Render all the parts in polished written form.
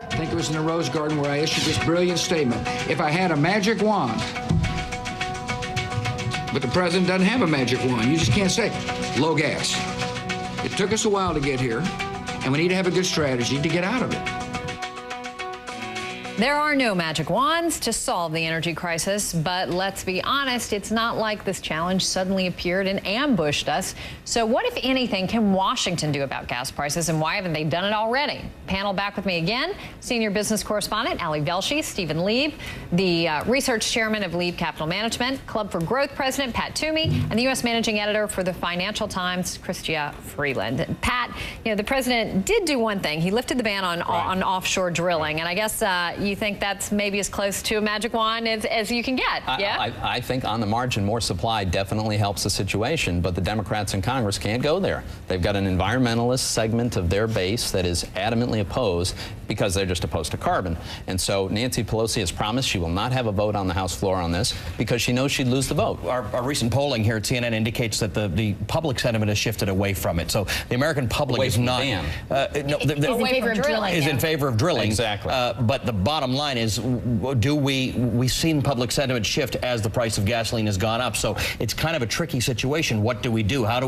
I think it was in the Rose Garden where I issued this brilliant statement. If I had a magic wand, but the president doesn't have a magic wand. You just can't say low gas. It took us a while to get here, and we need to have a good strategy to get out of it. There are no magic wands to solve the energy crisis, but let's be honest, it's not like this challenge suddenly appeared and ambushed us. So what, if anything, can Washington do about gas prices, and why haven't they done it already? Panel back with me again, senior business correspondent Ali Velshi, Stephen Lieb, the research chairman of Lieb Capital Management, Club for Growth president Pat Toomey, and the U.S. managing editor for the Financial Times, Chrystia Freeland. Pat, you know, the president did do one thing. He lifted the ban on offshore drilling, and I guess you think that's maybe as close to a magic wand as you can get, yeah? I think on the margin, more supply definitely helps the situation, but the Democrats in Congress can't go there. They've got an environmentalist segment of their base that is adamantly opposed because they're just opposed to carbon. And so Nancy Pelosi has promised she will not have a vote on the House floor on this because she knows she'd lose the vote. Our recent polling here at CNN indicates that the public sentiment has shifted away from it. So the American public is not is in favor of drilling. Exactly. But the bottom line is, we've seen public sentiment shift as the price of gasoline has gone up. So it's kind of a tricky situation. What do we do? How do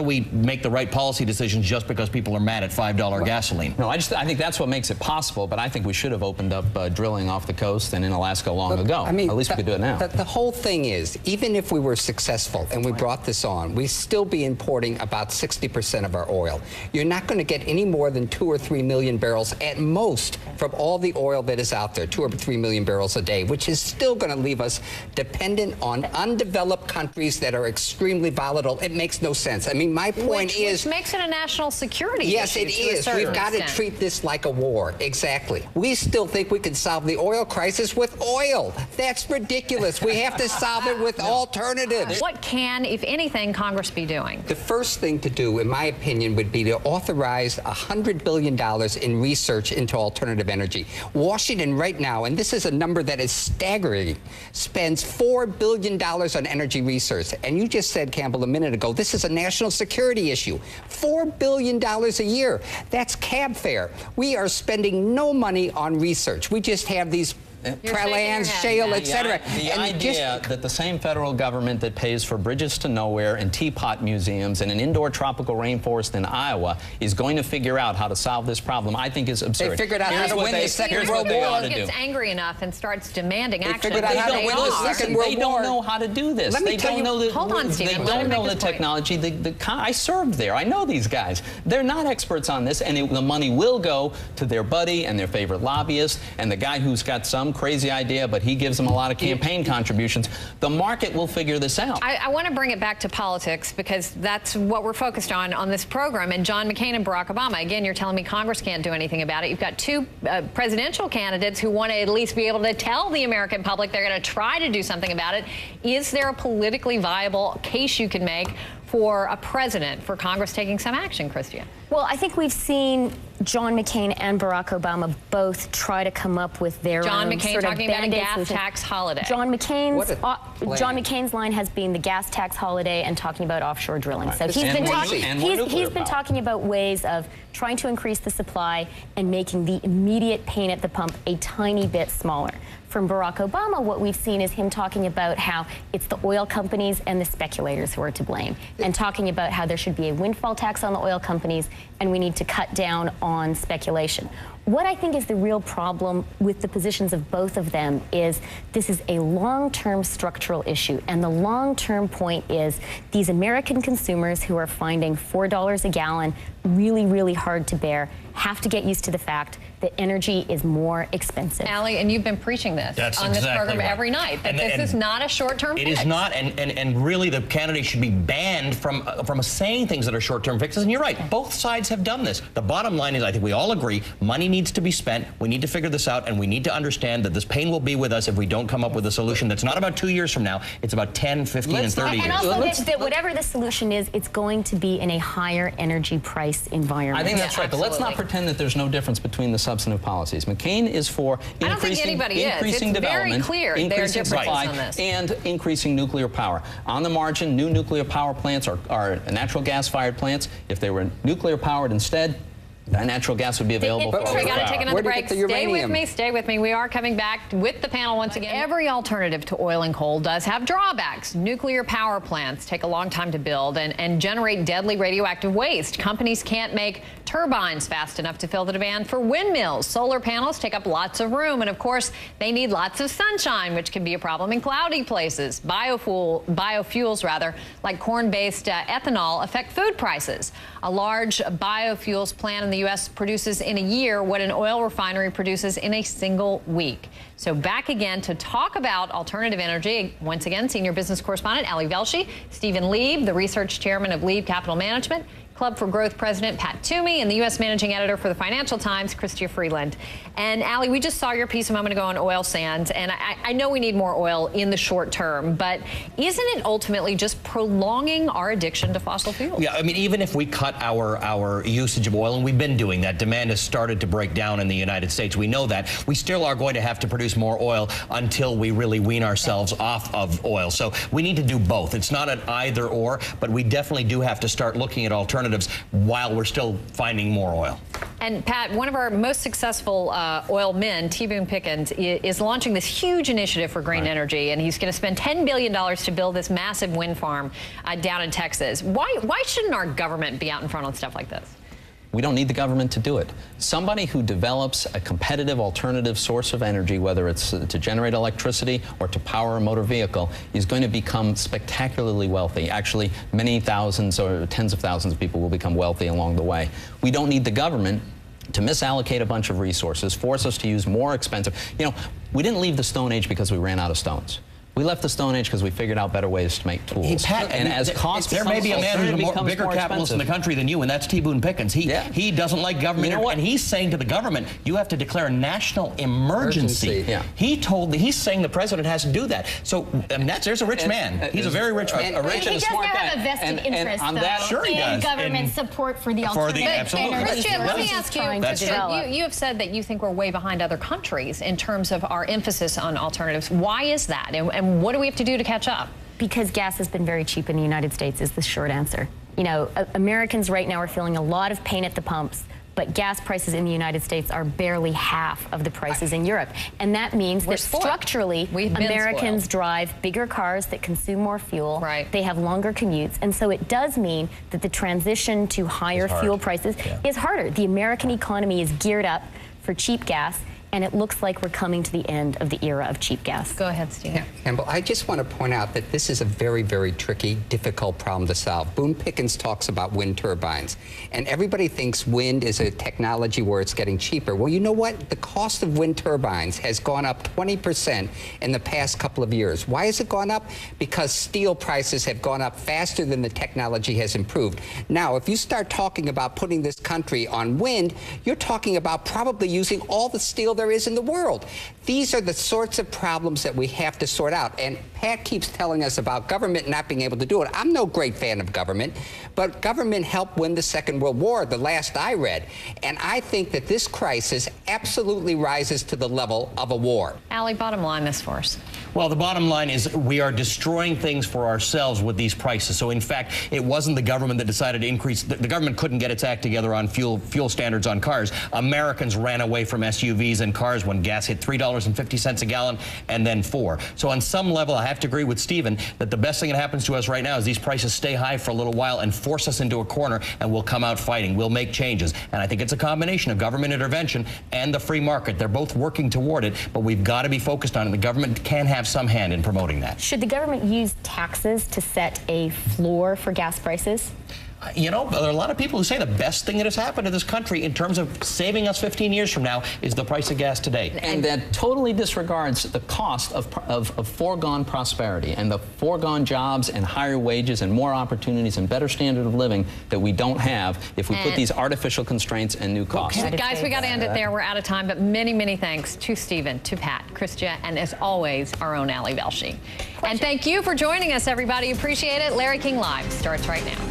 we make the right policy decisions just because people are mad at $5 gasoline? No, I think that's what makes it possible, but I think we should have opened up drilling off the coast and in Alaska long ago. I mean, at least we could do it now. The whole thing is, even if we were successful and we brought this on, we'd still be importing about 60% of our oil. You're not going to get any more than 2 or 3 million barrels at most from all the oil that is out there, 2 or 3 million barrels a day, which is still going to leave us dependent on undeveloped countries that are extremely volatile. It makes no sense. I mean, my point is... Which makes it a national security yes, issue. Yes, it is. We've got to treat this like a war. Exactly. We still think we can solve the oil crisis with oil. That's ridiculous. We have to solve it with alternatives. What can, if anything, Congress be doing? The first thing to do, in my opinion, would be to authorize $100 billion in research into alternative energy. Washington right now, and this is a number that is staggering, spends $4 billion on energy research. And you just said, Campbell, a minute ago, this is a national security issue. $4 billion a year. That's cab fare. We are spending no money on research. We just have these lands, shale, etc. The idea that the same federal government that pays for bridges to nowhere and teapot museums and an indoor tropical rainforest in Iowa is going to figure out how to solve this problem, I think is absurd. They figured out how to win the Second World War. If gets angry enough and starts demanding action, they don't know how to do this. Let me tell you. Hold on, Stephen. They don't know the technology. I served there. I know these guys. They're not experts on this, and the money will go to their buddy and their favorite lobbyist and the guy who's got some crazy idea, but he gives them a lot of campaign contributions. The market will figure this out. I want to bring it back to politics because that's what we're focused on this program. And John McCain and Barack Obama, again, you're telling me Congress can't do anything about it. You've got two presidential candidates who want to at least be able to tell the American public they're going to try to do something about it. Is there a politically viable case you can make for a president, for Congress taking some action, Chrystia? Well, I think we've seen John McCain and Barack Obama both try to come up with their John own McCain sort of talking about a gas tax holiday. John McCain's line has been the gas tax holiday and talking about offshore drilling. So he's been talking about ways of trying to increase the supply and making the immediate pain at the pump a tiny bit smaller. From Barack Obama, what we've seen is him talking about how it's the oil companies and the speculators who are to blame, and talking about how there should be a windfall tax on the oil companies and we need to cut down on speculation. What I think is the real problem with the positions of both of them is this is a long-term structural issue, and the long-term point is these American consumers who are finding $4 a gallon really, really hard to bear have to get used to the fact that energy is more expensive. Ali, and you've been preaching this on this program every night, that this is not a short-term fix. It is not, and really the candidates should be banned from saying things that are short-term fixes. And you're right, both sides have done this. The bottom line is, I think we all agree, money needs to be spent. We need to figure this out, and we need to understand that this pain will be with us if we don't come up with a solution that's not about 2 years from now. It's about 10, 15, and 30 years. And also that whatever the solution is, it's going to be in a higher energy price environment. I think that's right, but let's not pretend that there's no difference between the substantive policies. McCain is for increasing development, increasing supply, and increasing nuclear power. On the margin, new nuclear power plants are natural gas-fired plants. If they were nuclear-powered instead, That natural gas would be available for We got to take another break. Stay uranium? with me. Stay with me. We are coming back with the panel once again. Every alternative to oil and coal does have drawbacks. Nuclear power plants take a long time to build and generate deadly radioactive waste. Companies can't make turbines fast enough to fill the demand for windmills. Solar panels take up lots of room, and of course, they need lots of sunshine, which can be a problem in cloudy places. Biofuels, like corn-based ethanol, affect food prices. A large biofuels plant in the U.S. produces in a year what an oil refinery produces in a single week. So back again to talk about alternative energy, once again, senior business correspondent Ali Velshi, Stephen Lieb, the research chairman of Lieb Capital Management, Club for Growth President Pat Toomey, and the U.S. Managing Editor for the Financial Times, Chrystia Freeland. And Ali, we just saw your piece a moment ago on oil sands, and I know we need more oil in the short term, but isn't it ultimately just prolonging our addiction to fossil fuels? Yeah, I mean, even if we cut our usage of oil, and we've been doing that, demand has started to break down in the United States. We know that. We still are going to have to produce more oil until we really wean ourselves off of oil. So we need to do both. It's not an either or, but we definitely do have to start looking at alternatives while we're still finding more oil. And Pat, one of our most successful oil men, T. Boone Pickens, is launching this huge initiative for green energy, and he's going to spend $10 billion to build this massive wind farm down in Texas. Why shouldn't our government be out in front on stuff like this? We don't need the government to do it. Somebody who develops a competitive alternative source of energy, whether it's to generate electricity or to power a motor vehicle, is going to become spectacularly wealthy. Actually, many thousands or tens of thousands of people will become wealthy along the way. We don't need the government to misallocate a bunch of resources, force us to use more expensive. You know, we didn't leave the Stone Age because we ran out of stones. We left the Stone Age because we figured out better ways to make tools. And as costs, there may be a man who's a bigger capitalist in the country than you, and that's T. Boone Pickens. He doesn't like government, and he's saying to the government, you have to declare a national emergency. Yeah. He's saying the president has to do that. So I mean, there's a rich man. He's a very rich man. A rich and smart guy. He does have a vested interest, on that, though, in government support for the alternative energy. Christian, let me ask you, you have said that you think we're way behind other countries in terms of our emphasis on alternatives. Why is that, and what do we have to do to catch up? Because gas has been very cheap in the United States is the short answer. You know, Americans right now are feeling a lot of pain at the pumps, but gas prices in the United States are barely half of the prices in Europe. And that means that structurally, Americans drive bigger cars that consume more fuel. Right. They have longer commutes. And so it does mean that the transition to higher fuel prices is harder. The American economy is geared up for cheap gas, and it looks like we're coming to the end of the era of cheap gas. Go ahead, Steve. Yeah, Campbell, I just want to point out that this is a very, very tricky, difficult problem to solve. Boone Pickens talks about wind turbines, and everybody thinks wind is a technology where it's getting cheaper. Well, you know what? The cost of wind turbines has gone up 20% in the past couple of years. Why has it gone up? Because steel prices have gone up faster than the technology has improved. Now, if you start talking about putting this country on wind, you're talking about probably using all the steel there is in the world. These are the sorts of problems that we have to sort out. And Pat keeps telling us about government not being able to do it. I'm no great fan of government, but government helped win the Second World War, the last I read. And I think that this crisis absolutely rises to the level of a war. Ali, bottom line this for us. Well, the bottom line is we are destroying things for ourselves with these prices. So, in fact, it wasn't the government that decided to increase. The government couldn't get its act together on fuel standards on cars. Americans ran away from SUVs and cars when gas hit $3.50 a gallon and then $4. So, on some level, I have to agree with Stephen that the best thing that happens to us right now is these prices stay high for a little while and force us into a corner, and we'll come out fighting. We'll make changes. And I think it's a combination of government intervention and the free market. They're both working toward it, but we've got to be focused on it. The government can have some hand in promoting that. Should the government use taxes to set a floor for gas prices? You know, there are a lot of people who say the best thing that has happened to this country in terms of saving us 15 years from now is the price of gas today. And that totally disregards the cost of foregone prosperity and the foregone jobs and higher wages and more opportunities and better standard of living that we don't have if we put these artificial constraints and new costs. Guys, we got to end it there. We're out of time, but many, many thanks to Stephen, to Pat, Chrystia, and as always, our own Ali Velshi. And thank you for joining us, everybody. Appreciate it. Larry King Live starts right now.